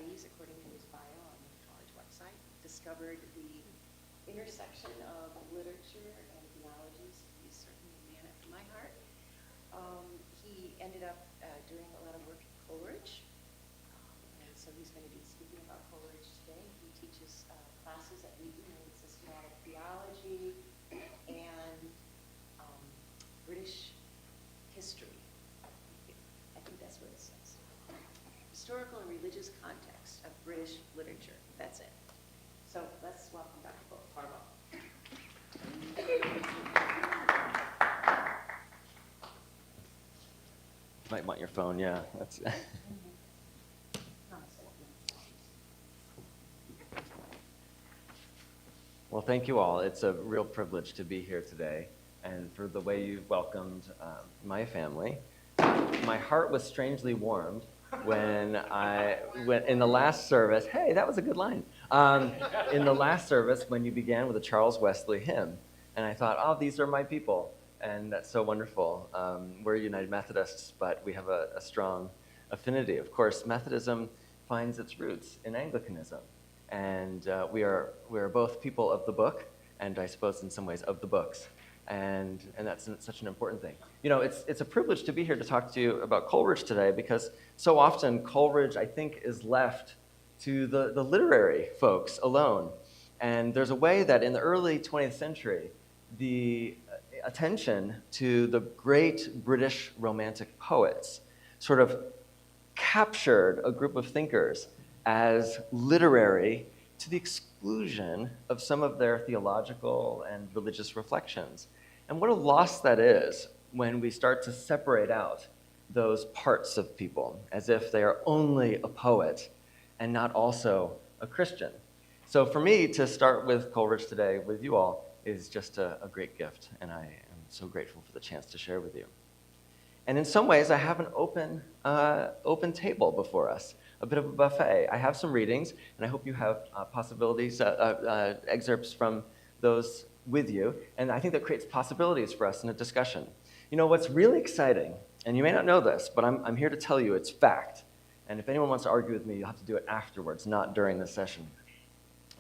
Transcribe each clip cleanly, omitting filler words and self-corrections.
studies, according to his bio on the college website, discovered the intersection of literature and theology. So he's certainly a man after my heart. He ended up doing a lot of work at Coleridge, and so he's going to be speaking about Coleridge today. He teaches classes at Wheaton in systematic theology and British history. I think that's what it says. Historical and religious context of British literature. That's it. So let's welcome Dr. Harbaugh. Might want your phone, yeah. That's Well, thank you all. It's a real privilege to be here today, and for the way you welcomed my family. My heart was strangely warmed when I went in the last service. Hey, that was a good line. In the last service, when you began with a Charles Wesley hymn, and I thought, oh, these are my people, and that's so wonderful. We're United Methodists, but we have a strong affinity. Of course, Methodism finds its roots in Anglicanism, and we are both people of the book, and I suppose in some ways of the books. And that's such an important thing. You know, it's a privilege to be here to talk to you about Coleridge today, because so often Coleridge, I think, is left to the literary folks alone. And there's a way that in the early 20th century, the attention to the great British Romantic poets sort of captured a group of thinkers as literary to the exclusion of some of their theological and religious reflections. And what a loss that is when we start to separate out those parts of people as if they are only a poet and not also a Christian. So for me to start with Coleridge today with you all is just a great gift, and I am so grateful for the chance to share with you. And in some ways, I have an open table before us, a bit of a buffet. I have some readings, and I hope you have possibilities, excerpts from those with you, and I think that creates possibilities for us in a discussion. You know, what's really exciting, and you may not know this, but I'm here to tell you it's fact, and if anyone wants to argue with me, you'll have to do it afterwards, not during the session.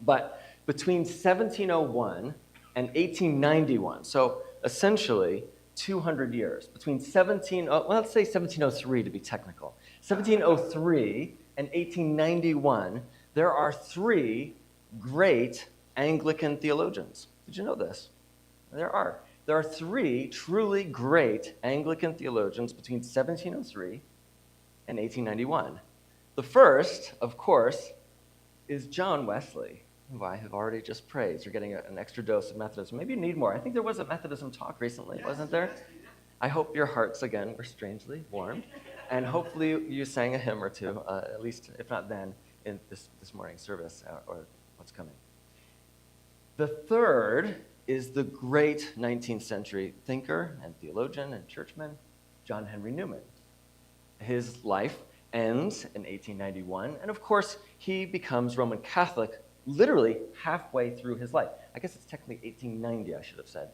But between 1701 and 1891, so essentially 200 years, between let's say 1703 to be technical, 1703 and 1891, there are three great Anglican theologians. Did you know this? There are three truly great Anglican theologians between 1703 and 1891. The first, of course, is John Wesley, who I have already just praised. You're getting an extra dose of Methodism. Maybe you need more. I think there was a Methodism talk recently, wasn't there? I hope your hearts, again, were strangely warmed. And hopefully you sang a hymn or two, at least, if not then, in this morning's service or what's coming. The third is the great 19th century thinker and theologian and churchman, John Henry Newman. His life ends in 1891, and of course, he becomes Roman Catholic literally halfway through his life. I guess it's technically 1890, I should have said.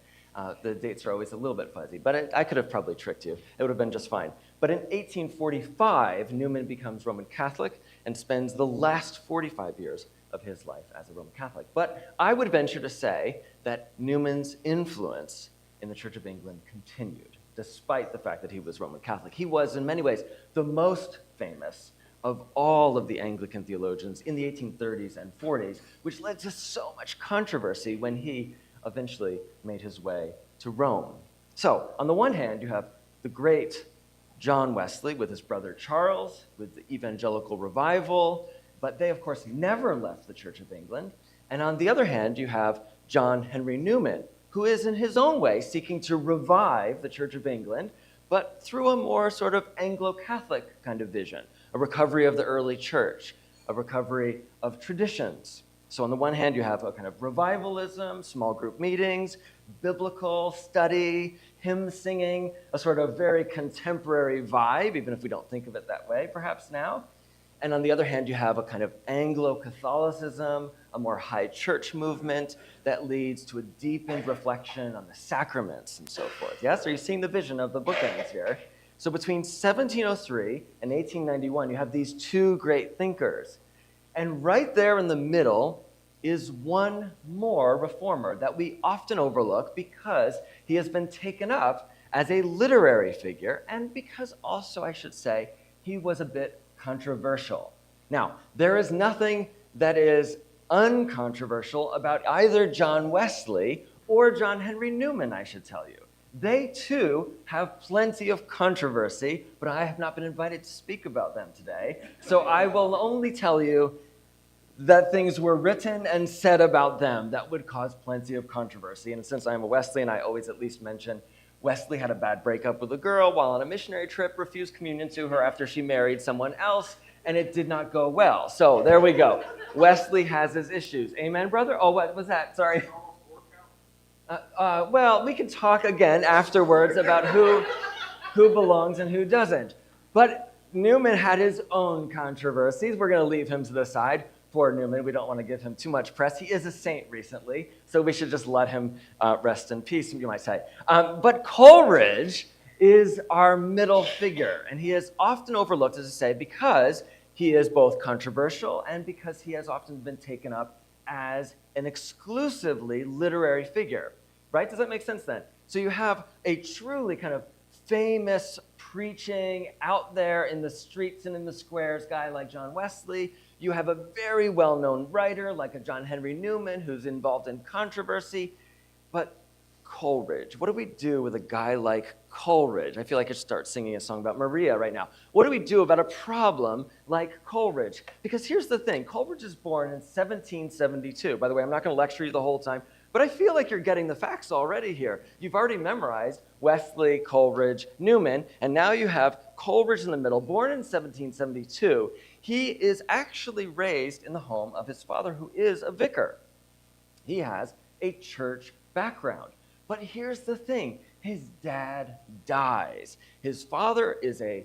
The dates are always a little bit fuzzy, but I could have probably tricked you. It would have been just fine. But in 1845, Newman becomes Roman Catholic and spends the last 45 years of his life as a Roman Catholic. But I would venture to say that Newman's influence in the Church of England continued, despite the fact that he was Roman Catholic. He was, in many ways, the most famous of all of the Anglican theologians in the 1830s and 40s, which led to so much controversy when he eventually made his way to Rome. So, on the one hand, you have the great John Wesley with his brother Charles, with the evangelical revival, but they, of course, never left the Church of England. And on the other hand, you have John Henry Newman, who is in his own way seeking to revive the Church of England, but through a more sort of Anglo-Catholic kind of vision, a recovery of the early church, a recovery of traditions. So on the one hand, you have a kind of revivalism, small group meetings, biblical study, hymn singing, a sort of very contemporary vibe, even if we don't think of it that way perhaps now. And on the other hand, you have a kind of Anglo-Catholicism, a more high church movement that leads to a deepened reflection on the sacraments and so forth. Yes, are you seeing the vision of the bookends here? So between 1703 and 1891, you have these two great thinkers. And right there in the middle is one more reformer that we often overlook because he has been taken up as a literary figure, and because also, I should say, he was a bit controversial. Now, there is nothing that is uncontroversial about either John Wesley or John Henry Newman, I should tell you. They too have plenty of controversy, but I have not been invited to speak about them today. So I will only tell you that things were written and said about them that would cause plenty of controversy. And since I'm a Wesleyan, I always at least mention Wesley had a bad breakup with a girl while on a missionary trip, refused communion to her after she married someone else, and it did not go well. So there we go. Wesley has his issues. Amen, brother? Oh, what was that? Sorry. Well, we can talk again afterwards about who belongs and who doesn't. But Newman had his own controversies. We're going to leave him to the side. Poor Newman, we don't want to give him too much press. He is a saint recently, so we should just let him rest in peace, you might say. But Coleridge is our middle figure, and he is often overlooked, as I say, because he is both controversial and because he has often been taken up as an exclusively literary figure, right? Does that make sense then? So you have a truly kind of famous preaching out there in the streets and in the squares guy like John Wesley. You have a very well-known writer like a John Henry Newman who's involved in controversy. But Coleridge, what do we do with a guy like Coleridge? I feel like I should start singing a song about Maria right now. What do we do about a problem like Coleridge? Because here's the thing, Coleridge is born in 1772. By the way, I'm not going to lecture you the whole time, but I feel like you're getting the facts already here. You've already memorized Wesley, Coleridge, Newman, and now you have Coleridge in the middle, born in 1772. He is actually raised in the home of his father, who is a vicar. He has a church background. But here's the thing, his dad dies. His father is a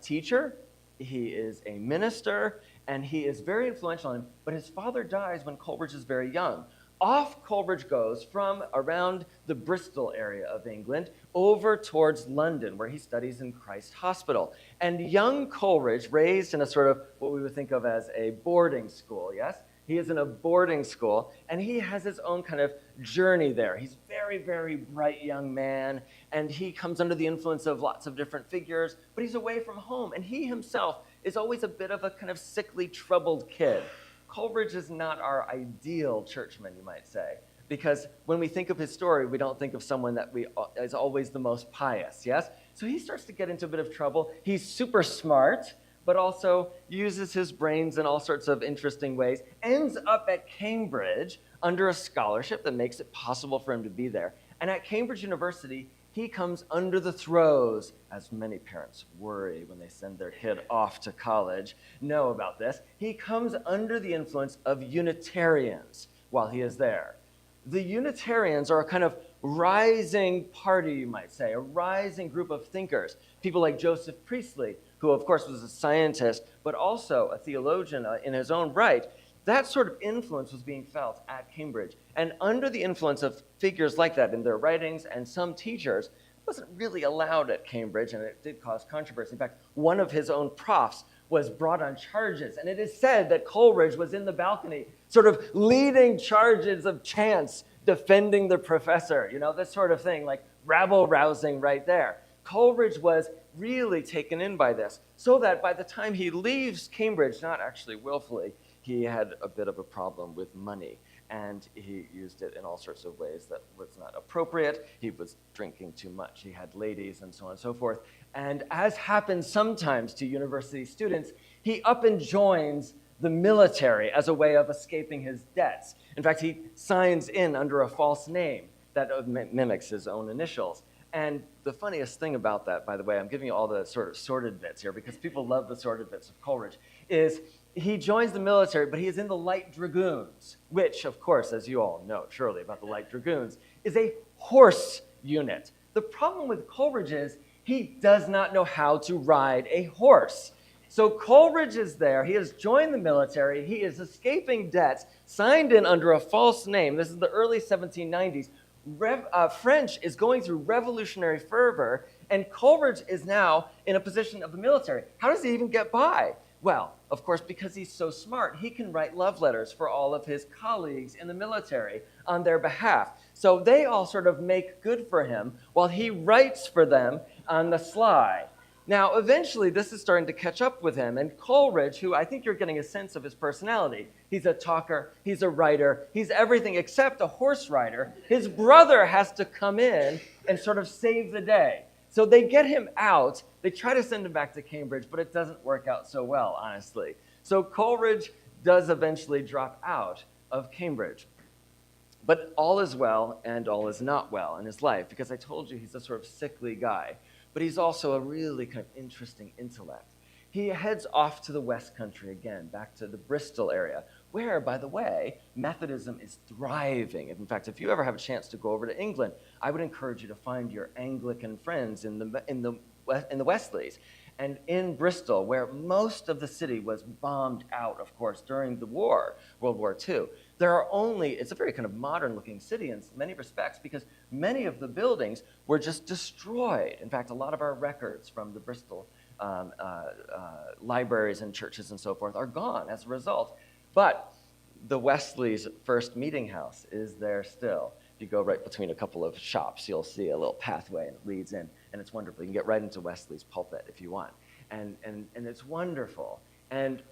teacher, he is a minister, and he is very influential on him, but his father dies when Coleridge is very young. Off Coleridge goes from around the Bristol area of England over towards London, where he studies in Christ Hospital. And young Coleridge, raised in a sort of what we would think of as a boarding school, yes? He is in a boarding school, and he has his own kind of journey there. He's very, very bright young man, and he comes under the influence of lots of different figures, but he's away from home, and he himself is always a bit of a kind of sickly, troubled kid. Coleridge is not our ideal churchman, you might say, because when we think of his story, we don't think of someone that is always the most pious, yes? So he starts to get into a bit of trouble. He's super smart, but also uses his brains in all sorts of interesting ways, ends up at Cambridge under a scholarship that makes it possible for him to be there. And at Cambridge University, he comes under the throes, as many parents worry when they send their kid off to college, know about this. He comes under the influence of Unitarians while he is there. The Unitarians are a kind of rising party, you might say, a rising group of thinkers. People like Joseph Priestley, who of course was a scientist, but also a theologian in his own right. That sort of influence was being felt at Cambridge. And under the influence of figures like that in their writings and some teachers, it wasn't really allowed at Cambridge, and it did cause controversy. In fact, one of his own profs was brought on charges, and it is said that Coleridge was in the balcony, sort of leading charges of chants, defending the professor, this sort of thing, like rabble-rousing right there. Coleridge was really taken in by this, so that by the time he leaves Cambridge, not actually willfully, he had a bit of a problem with money, and he used it in all sorts of ways that was not appropriate. He was drinking too much. He had ladies and so on and so forth. And as happens sometimes to university students, he up and joins the military as a way of escaping his debts. In fact, he signs in under a false name that mimics his own initials. And the funniest thing about that, by the way, I'm giving you all the sort of sordid bits here because people love the sordid bits of Coleridge, is he joins the military, but he is in the Light Dragoons, which, of course, as you all know surely about the Light Dragoons, is a horse unit. The problem with Coleridge is he does not know how to ride a horse. So Coleridge is there. He has joined the military. He is escaping debts, signed in under a false name. This is the early 1790s. French is going through revolutionary fervor, and Coleridge is now in a position of the military. How does he even get by? Well, of course, because he's so smart, he can write love letters for all of his colleagues in the military on their behalf. So they all sort of make good for him while he writes for them on the sly. Now, eventually, this is starting to catch up with him, and Coleridge, who I think you're getting a sense of his personality, he's a talker, he's a writer, he's everything except a horse rider. His brother has to come in and sort of save the day. So they get him out, they try to send him back to Cambridge, but it doesn't work out so well, honestly. So Coleridge does eventually drop out of Cambridge. But all is well and all is not well in his life, because I told you he's a sort of sickly guy. But he's also a really kind of interesting intellect. He heads off to the West Country again, back to the Bristol area, where, by the way, Methodism is thriving. In fact, if you ever have a chance to go over to England, I would encourage you to find your Anglican friends in the Wesleys. And in Bristol, where most of the city was bombed out, of course, during the war, World War II, it's a very kind of modern-looking city in many respects, because many of the buildings were just destroyed. In fact, a lot of our records from the Bristol libraries and churches and so forth are gone as a result. But the Wesleys' first meeting house is there still. If you go right between a couple of shops, you'll see a little pathway and it leads in, and it's wonderful. You can get right into Wesley's pulpit if you want. And it's wonderful. And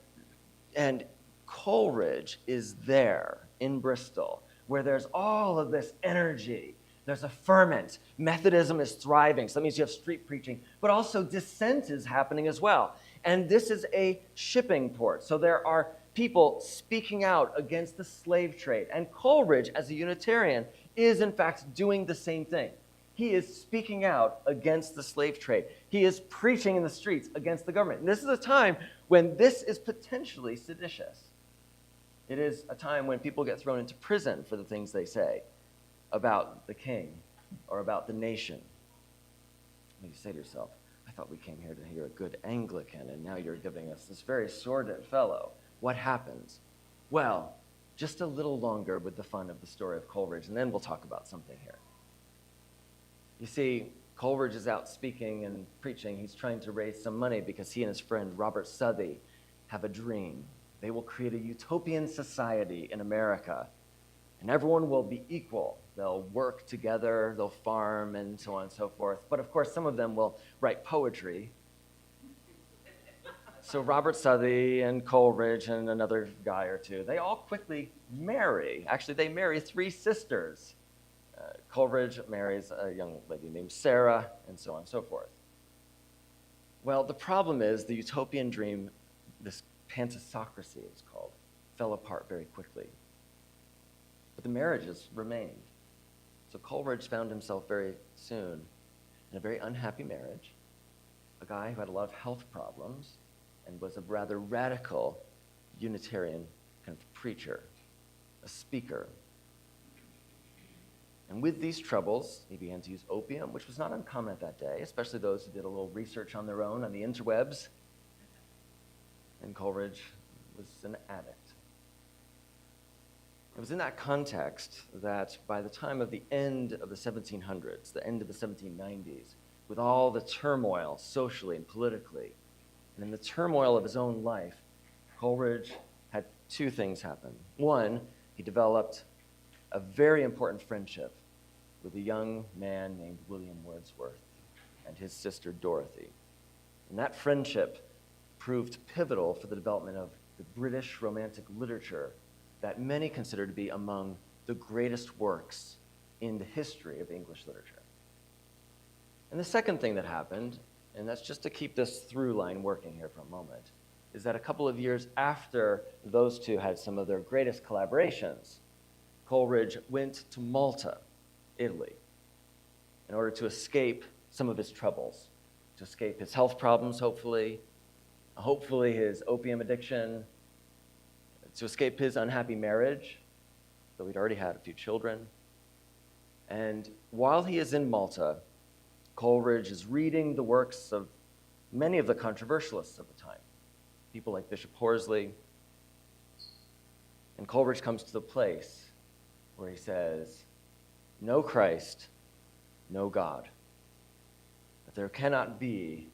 Coleridge is there in Bristol, where there's all of this energy. There's a ferment. Methodism is thriving. So that means you have street preaching, but also dissent is happening as well. And this is a shipping port. So there are people speaking out against the slave trade. And Coleridge, as a Unitarian, is in fact doing the same thing. He is speaking out against the slave trade. He is preaching in the streets against the government. And this is a time when this is potentially seditious. It is a time when people get thrown into prison for the things they say about the king or about the nation. And you say to yourself, I thought we came here to hear a good Anglican, and now you're giving us this very sordid fellow. What happens? Well, just a little longer with the fun of the story of Coleridge, and then we'll talk about something here. You see, Coleridge is out speaking and preaching. He's trying to raise some money because he and his friend Robert Southey have a dream. They will create a utopian society in America, and everyone will be equal. They'll work together, they'll farm, and so on and so forth. But of course, some of them will write poetry. So Robert Southey and Coleridge and another guy or two, they all quickly marry. Actually, they marry three sisters. Coleridge marries a young lady named Sarah, and so on and so forth. Well, the problem is the utopian dream, this pantisocracy it's called, fell apart very quickly. But the marriages remained. So Coleridge found himself very soon in a very unhappy marriage, a guy who had a lot of health problems and was a rather radical Unitarian kind of preacher, a speaker. And with these troubles, he began to use opium, which was not uncommon at that day, especially those who did a little research on their own on the interwebs. And Coleridge was an addict. It was in that context that by the time of the end of the 1700s, the end of the 1790s, with all the turmoil socially and politically, and in the turmoil of his own life, Coleridge had two things happen. One, he developed a very important friendship with a young man named William Wordsworth and his sister Dorothy. And that friendship proved pivotal for the development of the British Romantic literature that many consider to be among the greatest works in the history of English literature. And the second thing that happened, and that's just to keep this through line working here for a moment, is that a couple of years after those two had some of their greatest collaborations, Coleridge went to Malta, Italy, in order to escape some of his troubles, to escape his health problems, hopefully his opium addiction, to escape his unhappy marriage, though he'd already had a few children. And while he is in Malta, Coleridge is reading the works of many of the controversialists of the time, people like Bishop Horsley. And Coleridge comes to the place where he says, no Christ, no God. That there cannot be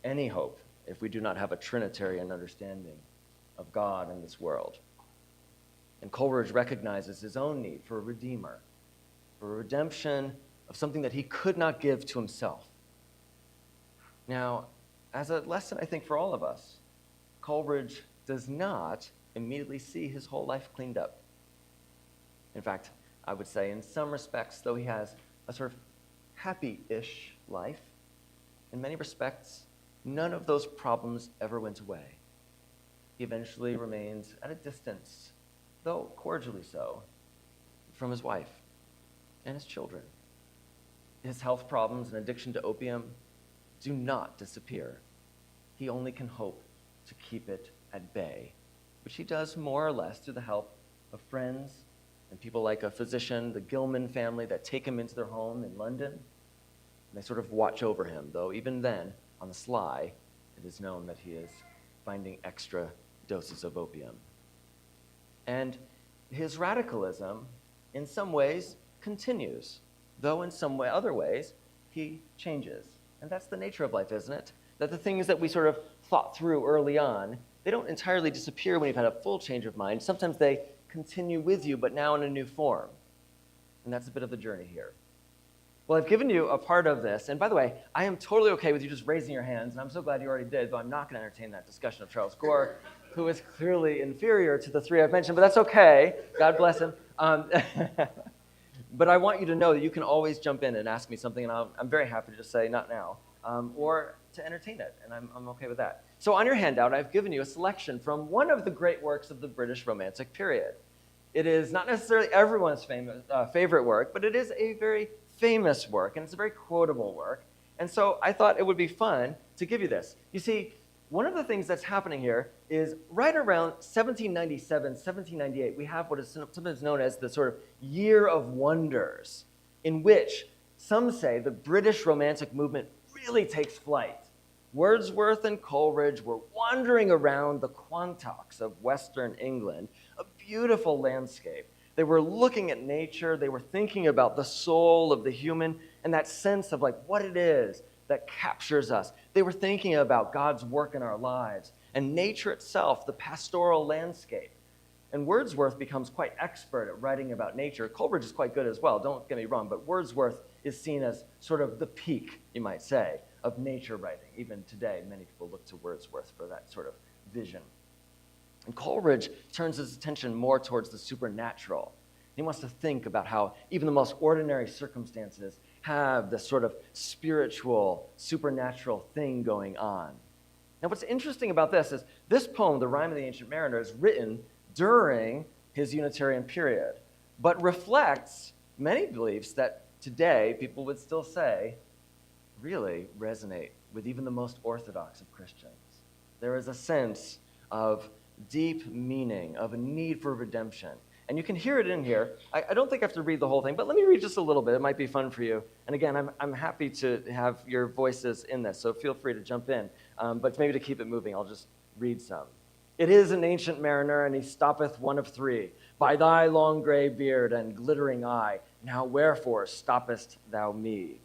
any hope if we do not have a Trinitarian understanding of God in this world. And Coleridge recognizes his own need for a redeemer, for a redemption of something that he could not give to himself. Now, as a lesson, I think, for all of us, Coleridge does not immediately see his whole life cleaned up. In fact, I would say in some respects, though he has a sort of happy-ish life, in many respects, none of those problems ever went away. He eventually remains at a distance, though cordially so, from his wife and his children. His health problems and addiction to opium do not disappear. He only can hope to keep it at bay, which he does more or less through the help of friends and people like a physician, the Gilman family, that take him into their home in London. And they sort of watch over him, though even then, on the sly, it is known that he is finding extra doses of opium. And his radicalism, in some ways, continues, though in some other ways, he changes. And that's the nature of life, isn't it? That the things that we sort of thought through early on, they don't entirely disappear when you've had a full change of mind. Sometimes they continue with you, but now in a new form. And that's a bit of the journey here. Well, I've given you a part of this. And by the way, I am totally okay with you just raising your hands. And I'm so glad you already did, though I'm not going to entertain that discussion of Charles Gore, who is clearly inferior to the three I've mentioned. But that's okay. God bless him. But I want you to know that you can always jump in and ask me something, and I'm very happy to just say, not now, or to entertain it, and I'm okay with that. So on your handout, I've given you a selection from one of the great works of the British Romantic period. It is not necessarily everyone's favorite work, but it is a very famous work, and it's a very quotable work. And so I thought it would be fun to give you this. You see, one of the things that's happening here is right around 1797, 1798, we have what is sometimes known as the sort of Year of Wonders, in which some say the British Romantic movement really takes flight. Wordsworth and Coleridge were wandering around the Quantocks of Western England, a beautiful landscape. They were looking at nature, they were thinking about the soul of the human and that sense of like what it is that captures us. They were thinking about God's work in our lives and nature itself, the pastoral landscape. And Wordsworth becomes quite expert at writing about nature. Coleridge is quite good as well, don't get me wrong, but Wordsworth is seen as sort of the peak, you might say, of nature writing. Even today, many people look to Wordsworth for that sort of vision. And Coleridge turns his attention more towards the supernatural. He wants to think about how even the most ordinary circumstances have this sort of spiritual, supernatural thing going on. Now, what's interesting about this is this poem, The Rime of the Ancient Mariner, is written during his Unitarian period, but reflects many beliefs that today people would still say really resonate with even the most orthodox of Christians. There is a sense of deep meaning, of a need for redemption. And you can hear it in here. I don't think I have to read the whole thing, but let me read just a little bit. It might be fun for you. And again, I'm happy to have your voices in this, so feel free to jump in. But maybe to keep it moving, I'll just read some. It is an ancient mariner, and he stoppeth one of three. By thy long gray beard and glittering eye, now wherefore stoppest thou me?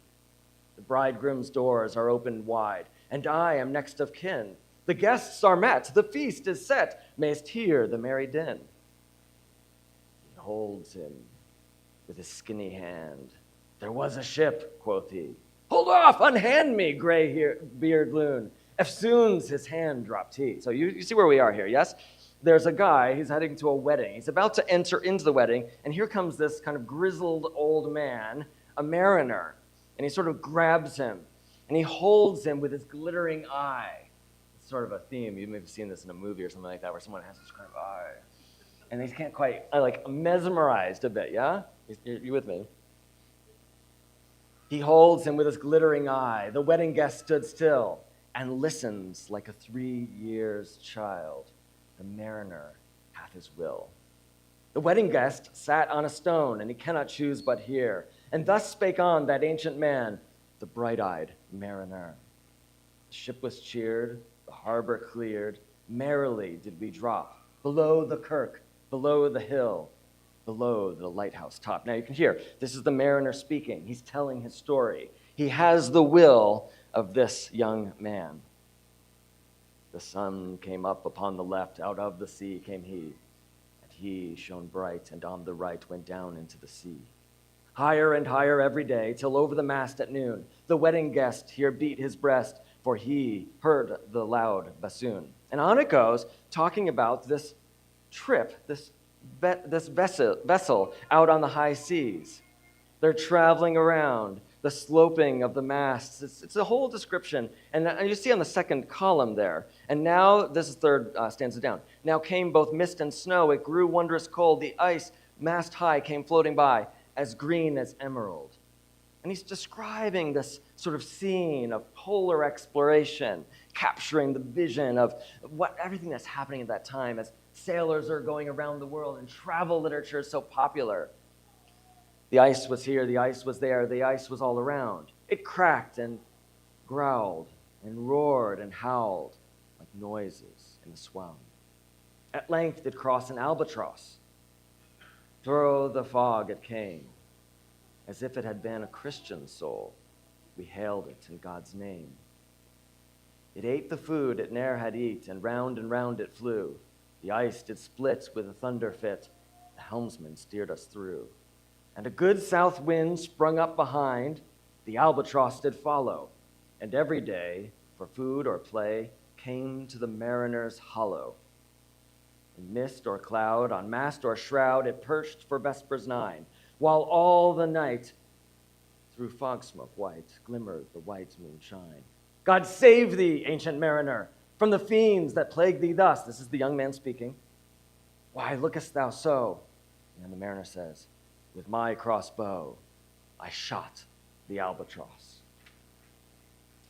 The bridegroom's doors are opened wide, and I am next of kin. The guests are met, the feast is set, mayst hear the merry din. He holds him with his skinny hand. There was a ship, quoth he. Hold off, unhand me, gray-beard loon. Eftsoons his hand dropped he. So you see where we are here, yes? There's a guy, he's heading to a wedding. He's about to enter into the wedding, and here comes this kind of grizzled old man, a mariner, and he sort of grabs him, and he holds him with his glittering eye. It's sort of a theme. You may have seen this in a movie or something like that, where someone has this kind of eye, and they can't quite, mesmerized a bit, yeah? You with me? He holds him with his glittering eye. The wedding guest stood still and listens like a 3 years child. The mariner hath his will. The wedding guest sat on a stone, and he cannot choose but hear. And thus spake on that ancient man, the bright-eyed mariner. The ship was cheered, the harbor cleared. Merrily did we drop below the kirk, below the hill, below the lighthouse top. Now you can hear, this is the mariner speaking. He's telling his story. He has the will of this young man. The sun came up upon the left, out of the sea came he, and he shone bright, and on the right went down into the sea. Higher and higher every day, till over the mast at noon, the wedding guest here beat his breast, for he heard the loud bassoon. And on it goes, talking about this trip, this vessel out on the high seas. They're traveling around, the sloping of the masts. It's a whole description. And you see on the second column there. And now, this is third stanza down. Now came both mist and snow. It grew wondrous cold. The ice, mast high, came floating by, as green as emerald. And he's describing this sort of scene of polar exploration, capturing the vision of everything that's happening at that time as sailors are going around the world and travel literature is so popular. The ice was here, the ice was there, the ice was all around. It cracked and growled and roared and howled like noises in a swell. At length it crossed an albatross. Through the fog it came, as if it had been a Christian soul. We hailed it in God's name. It ate the food it ne'er had eat, and round it flew. The ice did split with a thunder fit. The helmsman steered us through. And a good south wind sprung up behind. The albatross did follow. And every day, for food or play, came to the mariner's hollow. In mist or cloud, on mast or shroud, it perched for vespers 9, while all the night, through fog smoke white, glimmered the white moonshine. God save thee, ancient mariner, from the fiends that plague thee thus. This is the young man speaking. Why lookest thou so? And the mariner says, with my crossbow, I shot the albatross.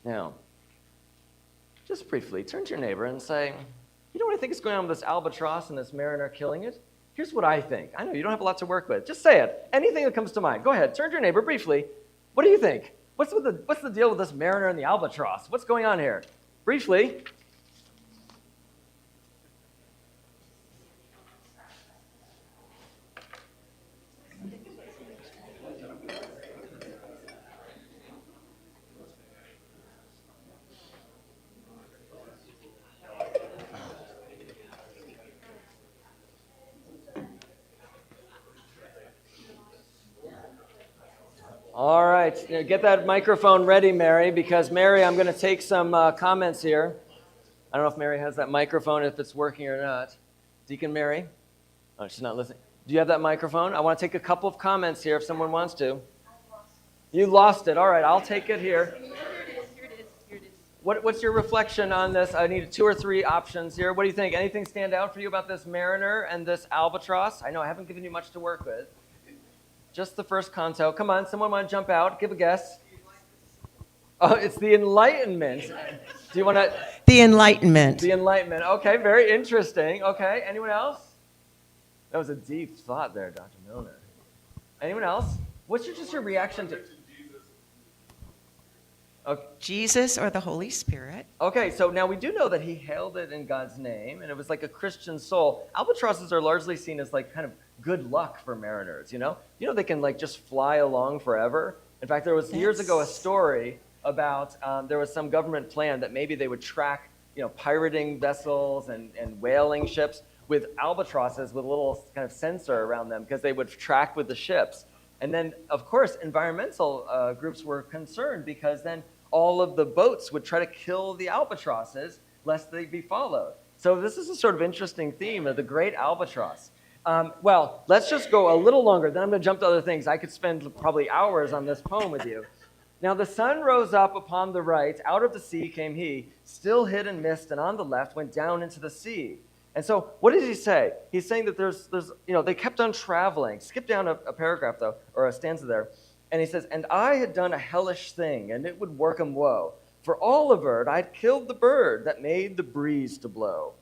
Now, just briefly, turn to your neighbor and say, you know what I think is going on with this albatross and this mariner killing it? Here's what I think. I know you don't have a lot to work with. Just say it. Anything that comes to mind. Go ahead. Turn to your neighbor briefly. What do you think? What's the deal with this mariner and the albatross? What's going on here? Briefly. All right, get that microphone ready, Mary, because Mary, I'm going to take some comments here. I don't know if Mary has that microphone, if it's working or not. Deacon Mary? Oh, she's not listening. Do you have that microphone? I want to take a couple of comments here if someone wants to. You lost it. All right, I'll take it here. Here it is. What's your reflection on this? I need 2 or 3 options here. What do you think? Anything stand out for you about this mariner and this albatross? I know I haven't given you much to work with. Just the first canto. Come on, someone want to jump out? Give a guess. Oh, it's the Enlightenment. Do you want to? The Enlightenment. The Enlightenment. Okay, very interesting. Okay, anyone else? That was a deep thought there, Dr. Milner. Anyone else? What's just your reaction to? Okay. Jesus or the Holy Spirit. Okay, so now we do know that he hailed it in God's name, and it was like a Christian soul. Albatrosses are largely seen as like kind of good luck for mariners, you know? You know, they can like just fly along forever. In fact, there was years ago a story about there was some government plan that maybe they would track, you know, pirating vessels and whaling ships with albatrosses with a little kind of sensor around them because they would track with the ships. And then, of course, environmental groups were concerned because then all of the boats would try to kill the albatrosses lest they be followed. So this is a sort of interesting theme of the great albatross. Well, let's just go a little longer. Then I'm going to jump to other things. I could spend probably hours on this poem with you. Now the sun rose up upon the right. Out of the sea came he, still hid in mist, and on the left went down into the sea. And so what does he say? He's saying that there's they kept on traveling. Skip down a paragraph, though, or a stanza there. And he says, and I had done a hellish thing, and it would work 'em woe. For all averred, I'd killed the bird that made the breeze to blow.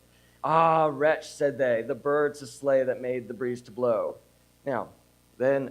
Ah, wretch, said they, the bird to slay that made the breeze to blow. Now,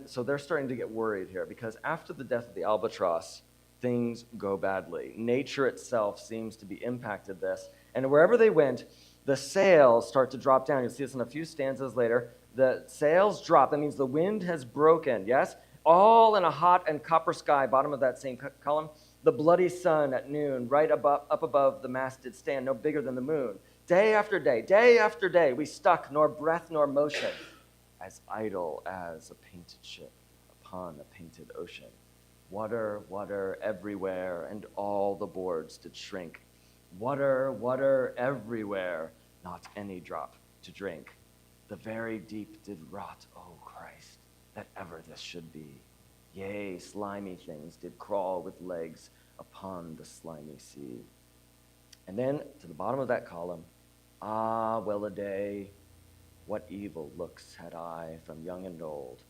so they're starting to get worried here, because after the death of the albatross, things go badly. Nature itself seems to be impacted this. And wherever they went, the sails start to drop down. You'll see this in a few stanzas later. The sails drop. That means the wind has broken, yes? All in a hot and copper sky, bottom of that same column. The bloody sun at noon, right up above the mast did stand, no bigger than the moon. Day after day, we stuck, nor breath nor motion, as idle as a painted ship upon a painted ocean. Water everywhere, and all the boards did shrink. Water everywhere, not any drop to drink. The very deep did rot, O Christ, that ever this should be. Yea, slimy things did crawl with legs upon the slimy sea. And then to the bottom of that column, ah, well a day, what evil looks had I from young and old.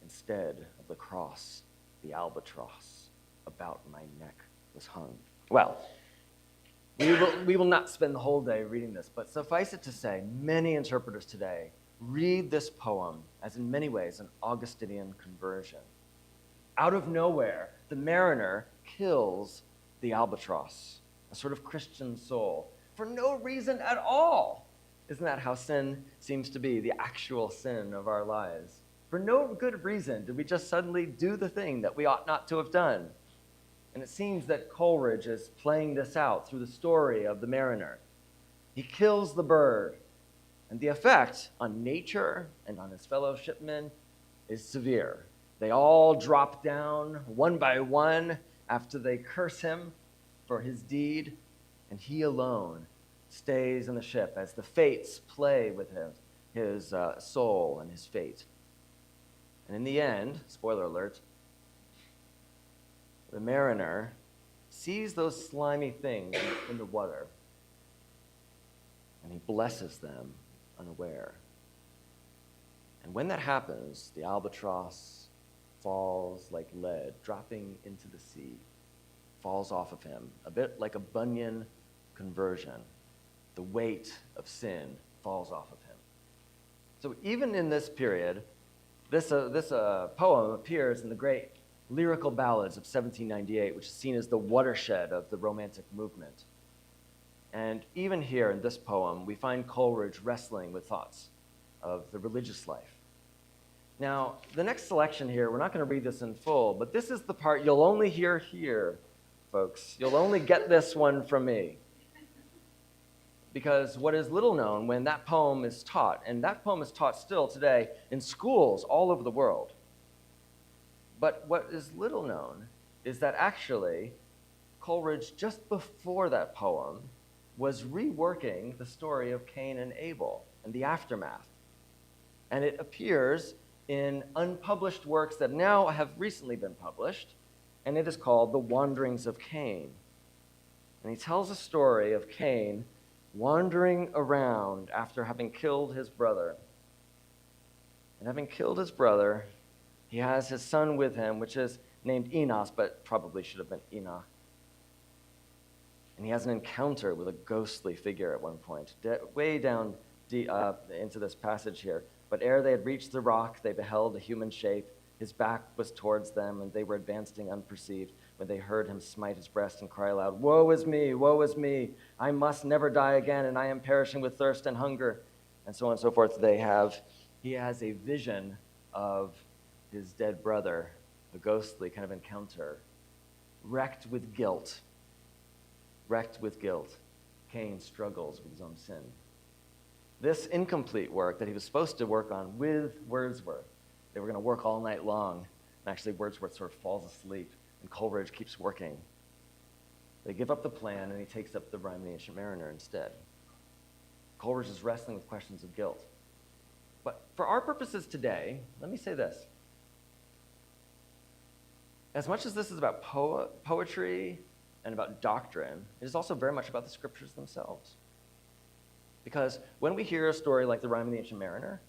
Instead of the cross, the albatross about my neck was hung. Well, we will not spend the whole day reading this, but suffice it to say, many interpreters today read this poem as in many ways an Augustinian conversion. Out of nowhere, the mariner kills the albatross, a sort of Christian soul, for no reason at all. Isn't that how sin seems to be, the actual sin of our lives? For no good reason did we just suddenly do the thing that we ought not to have done. And it seems that Coleridge is playing this out through the story of the mariner. He kills the bird, and the effect on nature and on his fellow shipmen is severe. They all drop down one by one after they curse him for his deed, and he alone stays in the ship as the fates play with his soul and his fate. And in the end, spoiler alert, the mariner sees those slimy things in the water, and he blesses them unaware. And when that happens, the albatross falls like lead, dropping into the sea, falls off of him, a bit like a Bunyan conversion. The weight of sin falls off of him. So even in this period, this poem appears in the great lyrical ballads of 1798, which is seen as the watershed of the Romantic movement. And even here in this poem, we find Coleridge wrestling with thoughts of the religious life. Now, the next selection here, we're not going to read this in full, but this is the part you'll only hear here, folks. You'll only get this one from me. Because what is little known when that poem is taught, and that poem is taught still today in schools all over the world. But what is little known is that actually Coleridge, just before that poem, was reworking the story of Cain and Abel and the aftermath. And it appears in unpublished works that now have recently been published, and it is called The Wanderings of Cain. And he tells a story of Cain wandering around after having killed his brother. And having killed his brother, he has his son with him, which is named Enos, but probably should have been Enoch. And he has an encounter with a ghostly figure at one point, way down into this passage here. But ere they had reached the rock, they beheld a human shape. His back was towards them, and they were advancing unperceived when they heard him smite his breast and cry aloud, woe is me, I must never die again, and I am perishing with thirst and hunger, and so on and so forth. He has a vision of his dead brother, a ghostly kind of encounter, wrecked with guilt. Cain struggles with his own sin. This incomplete work that he was supposed to work on with Wordsworth, they were going to work all night long, and actually Wordsworth sort of falls asleep, and Coleridge keeps working. They give up the plan, and he takes up the Rime of the Ancient Mariner instead. Coleridge is wrestling with questions of guilt. But for our purposes today, let me say this. As much as this is about poetry and about doctrine, it is also very much about the scriptures themselves. Because when we hear a story like the Rime of the Ancient Mariner,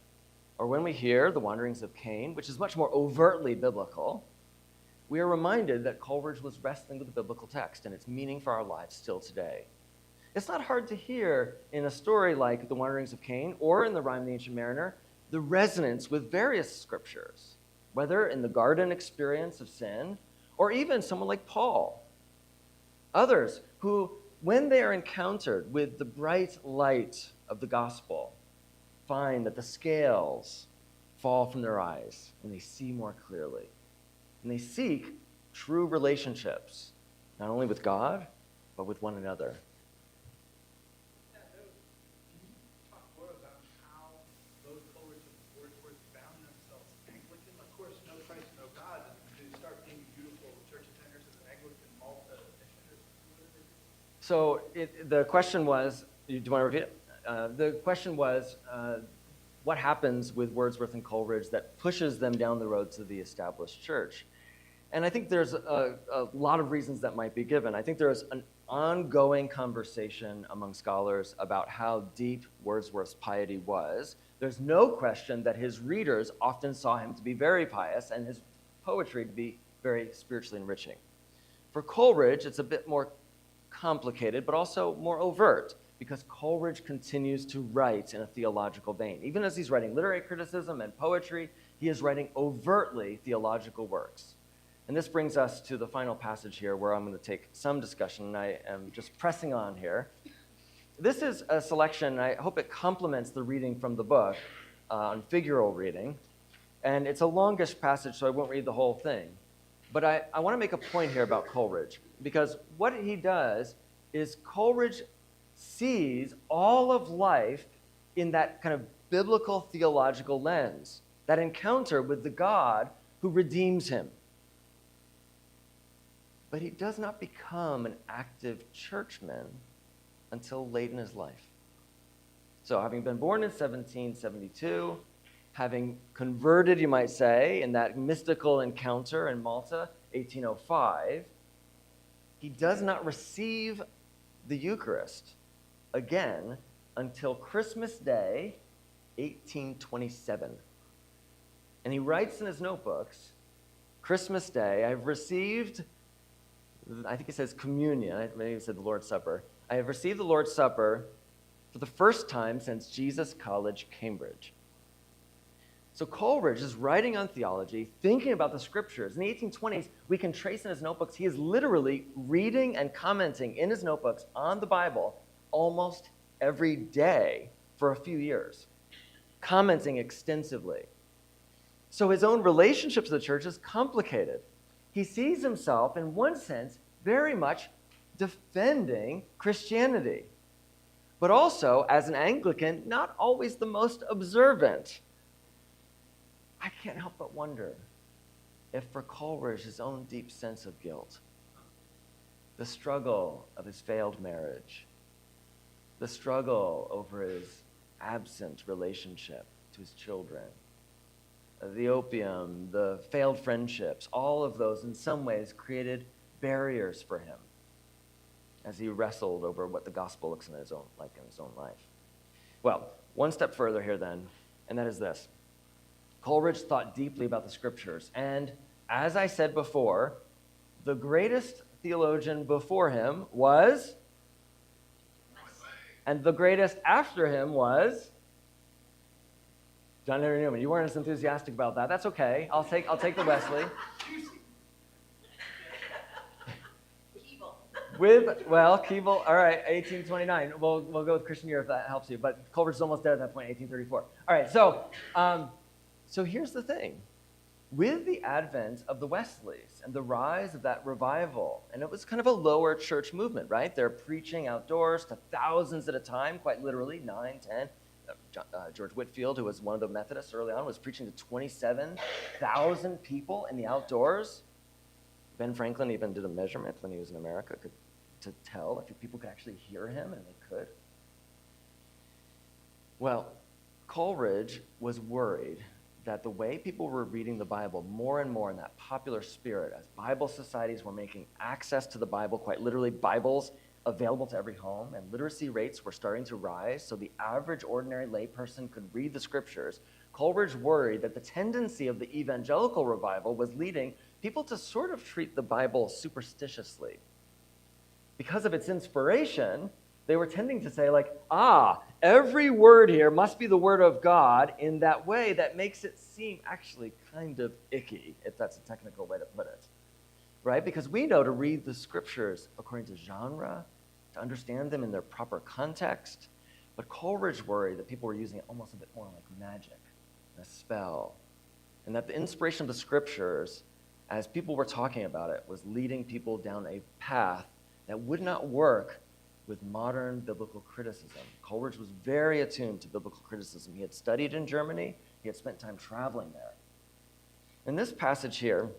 or when we hear the Wanderings of Cain, which is much more overtly biblical, we are reminded that Coleridge was wrestling with the biblical text and its meaning for our lives still today. It's not hard to hear in a story like the Wanderings of Cain or in the Rime of the Ancient Mariner the resonance with various scriptures, whether in the garden experience of sin or even someone like Paul. Others who, when they are encountered with the bright light of the gospel, find that the scales fall from their eyes and they see more clearly. And they seek true relationships not only with God, but with one another. Can you talk more about how both Coleridge and Wordsworth found themselves Anglican? Of course, no Christ, no God. Did they start being beautiful church attenders in an Anglican Malta missioners? So the question was, do you want to repeat it? The question was, what happens with Wordsworth and Coleridge that pushes them down the road to the established church? And I think there's a lot of reasons that might be given. I think there's an ongoing conversation among scholars about how deep Wordsworth's piety was. There's no question that his readers often saw him to be very pious and his poetry to be very spiritually enriching. For Coleridge, it's a bit more complicated, but also more overt, because Coleridge continues to write in a theological vein. Even as he's writing literary criticism and poetry, he is writing overtly theological works. And this brings us to the final passage here where I'm going to take some discussion, and I am just pressing on here. This is a selection, and I hope it complements the reading from the book on figural reading. And it's a longish passage, so I won't read the whole thing. But I want to make a point here about Coleridge, because what he does is Coleridge sees all of life in that kind of biblical theological lens, that encounter with the God who redeems him. But he does not become an active churchman until late in his life. So having been born in 1772, having converted, you might say, in that mystical encounter in Malta, 1805, he does not receive the Eucharist again until Christmas Day, 1827. And he writes in his notebooks, Christmas Day, I've received, I think he says communion, maybe he said the Lord's Supper. I have received the Lord's Supper for the first time since Jesus College, Cambridge. So Coleridge is writing on theology, thinking about the scriptures. In the 1820s, we can trace in his notebooks, he is literally reading and commenting in his notebooks on the Bible almost every day for a few years, commenting extensively. So his own relationship to the church is complicated. He sees himself, in one sense, very much defending Christianity, but also, as an Anglican, not always the most observant. I can't help but wonder if for Coleridge, his own deep sense of guilt, the struggle of his failed marriage, the struggle over his absent relationship to his children, the opium, the failed friendships, all of those in some ways created barriers for him as he wrestled over what the gospel looks like in his own life. Well, one step further here then, and that is this. Coleridge thought deeply about the scriptures, and as I said before, the greatest theologian before him was, and the greatest after him was John Henry Newman. You weren't as enthusiastic about that. That's okay. I'll take the Wesley. Keble, all right, 1829. We'll go with Christian year if that helps you. But Coleridge's almost dead at that point, 1834. All right, so here's the thing. With the advent of the Wesleys and the rise of that revival, and it was kind of a lower church movement, right? They're preaching outdoors to thousands at a time, quite literally, 9, 10. George Whitefield, who was one of the Methodists early on, was preaching to 27,000 people in the outdoors. Ben Franklin even did a measurement when he was in America to tell if people could actually hear him, and they could. Well, Coleridge was worried that the way people were reading the Bible more and more in that popular spirit, as Bible societies were making access to the Bible, quite literally Bibles available to every home, and literacy rates were starting to rise, so the average ordinary layperson could read the scriptures, Coleridge worried that the tendency of the evangelical revival was leading people to sort of treat the Bible superstitiously. Because of its inspiration, they were tending to say, like, every word here must be the word of God in that way that makes it seem actually kind of icky, if that's a technical way to put it, right? Because we know to read the scriptures according to genre, to understand them in their proper context, but Coleridge worried that people were using it almost a bit more like magic, a spell, and that the inspiration of the scriptures as people were talking about it, was leading people down a path that would not work with modern biblical criticism. Coleridge was very attuned to biblical criticism. He had studied in Germany. He had spent time traveling there. In this passage here,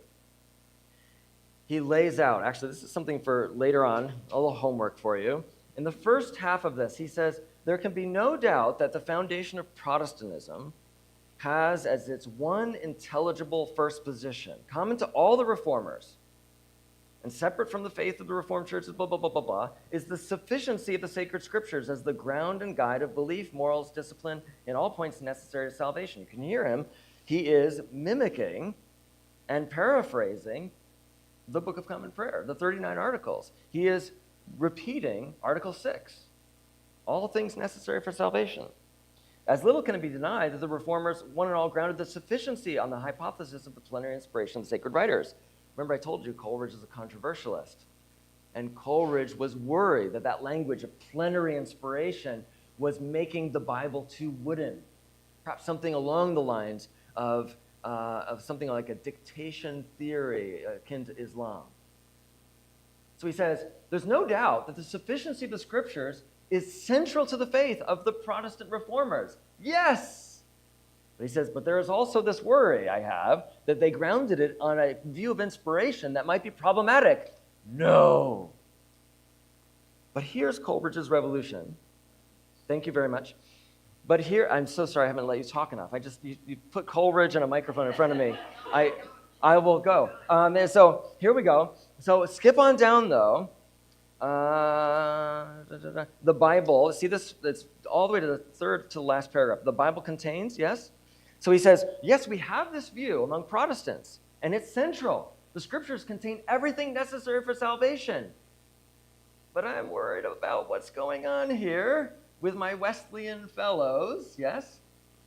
he lays out, actually, this is something for later on, a little homework for you. In the first half of this, he says, there can be no doubt that the foundation of Protestantism has as its one intelligible first position, common to all the reformers, and separate from the faith of the Reformed churches, blah, blah, blah, blah, blah, is the sufficiency of the sacred scriptures as the ground and guide of belief, morals, discipline, in all points necessary to salvation. You can hear him. He is mimicking and paraphrasing the Book of Common Prayer, the 39 articles. He is repeating Article 6, all things necessary for salvation. As little can it be denied that the reformers, one and all, grounded the sufficiency on the hypothesis of the plenary inspiration of the sacred writers. Remember, I told you Coleridge is a controversialist. And Coleridge was worried that that language of plenary inspiration was making the Bible too wooden. Perhaps something along the lines of something like a dictation theory akin to Islam. So he says, there's no doubt that the sufficiency of the scriptures is central to the faith of the Protestant reformers. Yes! But he says, but there is also this worry I have that they grounded it on a view of inspiration that might be problematic. No. But here's Coleridge's revolution. Thank you very much. But here, I'm so sorry I haven't let you talk enough. You put Coleridge and a microphone in front of me. I will go. So here we go. So skip on down though. The Bible, see this, it's all the way to the third to the last paragraph. The Bible contains, yes? So he says, yes, we have this view among Protestants, and it's central. The scriptures contain everything necessary for salvation. But I'm worried about what's going on here with my Wesleyan fellows, yes?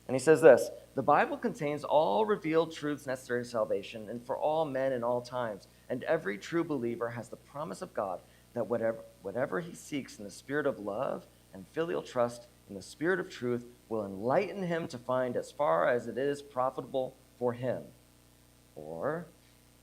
And he says this, the Bible contains all revealed truths necessary to salvation and for all men in all times. And every true believer has the promise of God that whatever he seeks in the spirit of love and filial trust in the spirit of truth will enlighten him to find as far as it is profitable for him. Or,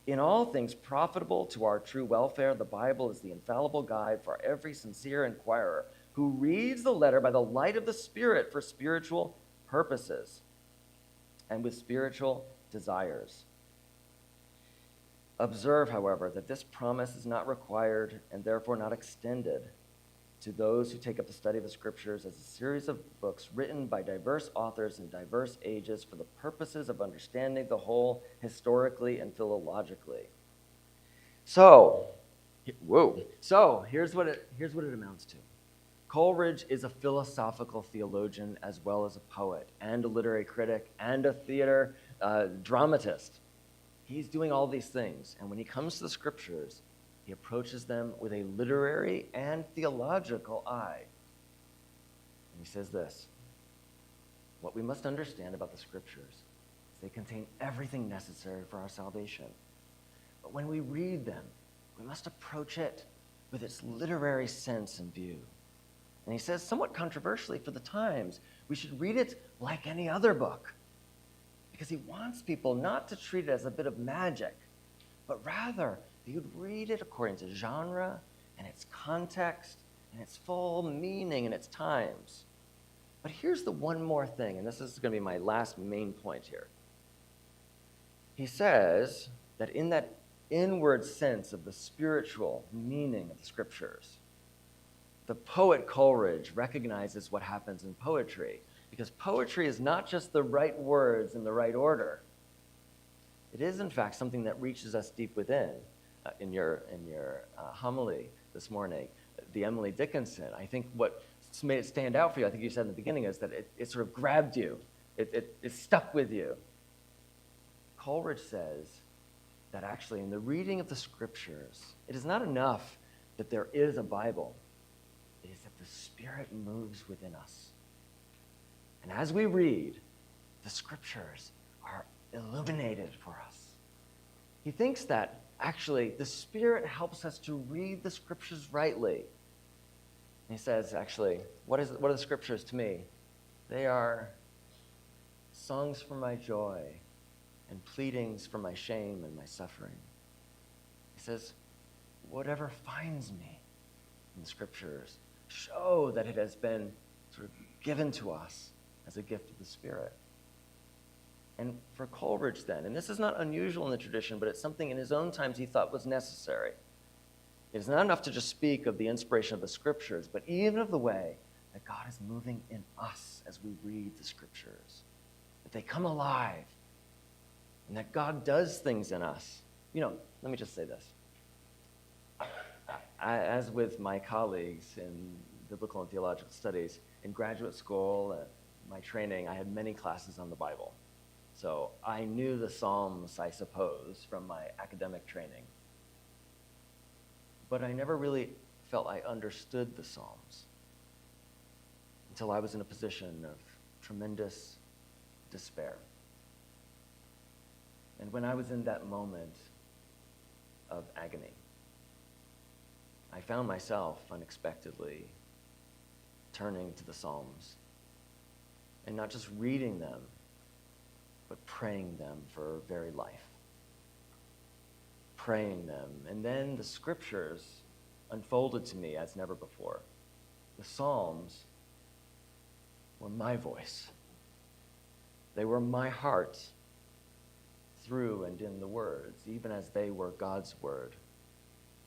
in all things profitable to our true welfare, the Bible is the infallible guide for every sincere inquirer who reads the letter by the light of the Spirit for spiritual purposes and with spiritual desires. Observe, however, that this promise is not required and therefore not extended to those who take up the study of the scriptures as a series of books written by diverse authors in diverse ages for the purposes of understanding the whole historically and philologically. So here's what it amounts to. Coleridge is a philosophical theologian as well as a poet and a literary critic and a theater dramatist. He's doing all these things, and when he comes to the scriptures, he approaches them with a literary and theological eye. And he says this, what we must understand about the scriptures is they contain everything necessary for our salvation. But when we read them, we must approach it with its literary sense and view. And he says, somewhat controversially for the times, we should read it like any other book, because he wants people not to treat it as a bit of magic, but rather that you'd read it according to genre and its context and its full meaning and its times. But here's the one more thing, and this is going to be my last main point here. He says that in that inward sense of the spiritual meaning of the scriptures, the poet Coleridge recognizes what happens in poetry, because poetry is not just the right words in the right order. It is, in fact, something that reaches us deep within. In your homily this morning, the Emily Dickinson, I think what made it stand out for you, I think you said in the beginning, is that it sort of grabbed you. It stuck with you. Coleridge says that actually in the reading of the scriptures, it is not enough that there is a Bible. It is that the Spirit moves within us. And as we read, the scriptures are illuminated for us. He thinks that actually the Spirit helps us to read the scriptures rightly. And he says, actually, what are the scriptures to me? They are songs for my joy and pleadings for my shame and my suffering. He says, whatever finds me in the scriptures, show that it has been sort of given to us as a gift of the Spirit. And for Coleridge then, and this is not unusual in the tradition, but it's something in his own times he thought was necessary. It is not enough to just speak of the inspiration of the scriptures, but even of the way that God is moving in us as we read the scriptures, that they come alive, and that God does things in us. Let me just say this. As with my colleagues in biblical and theological studies, in graduate school, my training, I had many classes on the Bible. So I knew the Psalms, I suppose, from my academic training. But I never really felt I understood the Psalms until I was in a position of tremendous despair. And when I was in that moment of agony, I found myself unexpectedly turning to the Psalms and not just reading them, but praying them for very life. Praying them. And then the scriptures unfolded to me as never before. The Psalms were my voice. They were my heart through and in the words, even as they were God's word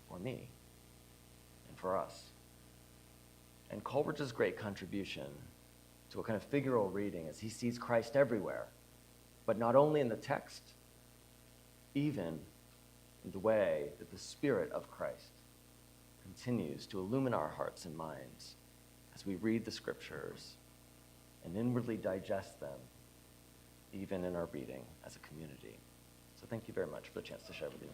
for me and for us. And Coleridge's great contribution to a kind of figural reading is he sees Christ everywhere, but not only in the text, even in the way that the Spirit of Christ continues to illumine our hearts and minds as we read the scriptures and inwardly digest them, even in our reading as a community. So thank you very much for the chance to share with you.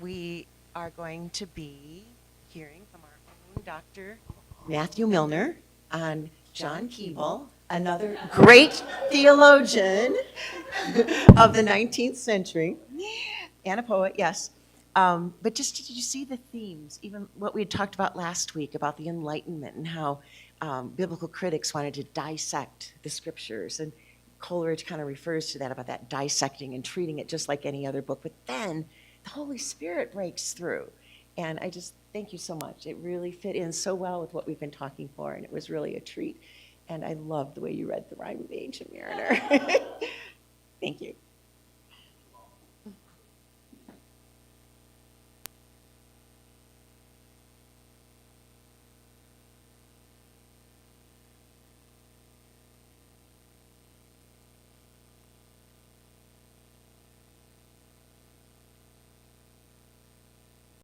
We are going to be hearing from our own Dr. Matthew Milner on John Keble, another great theologian of the 19th century, and a poet, yes. But just did you see the themes, even what we had talked about last week about the Enlightenment and how biblical critics wanted to dissect the scriptures, and Coleridge kind of refers to that, about that dissecting and treating it just like any other book. But then the Holy Spirit breaks through. And I just thank you so much. It really fit in so well with what we've been talking for, and it was really a treat. And I loved the way you read The Rime of Ancient Mariner. Thank you.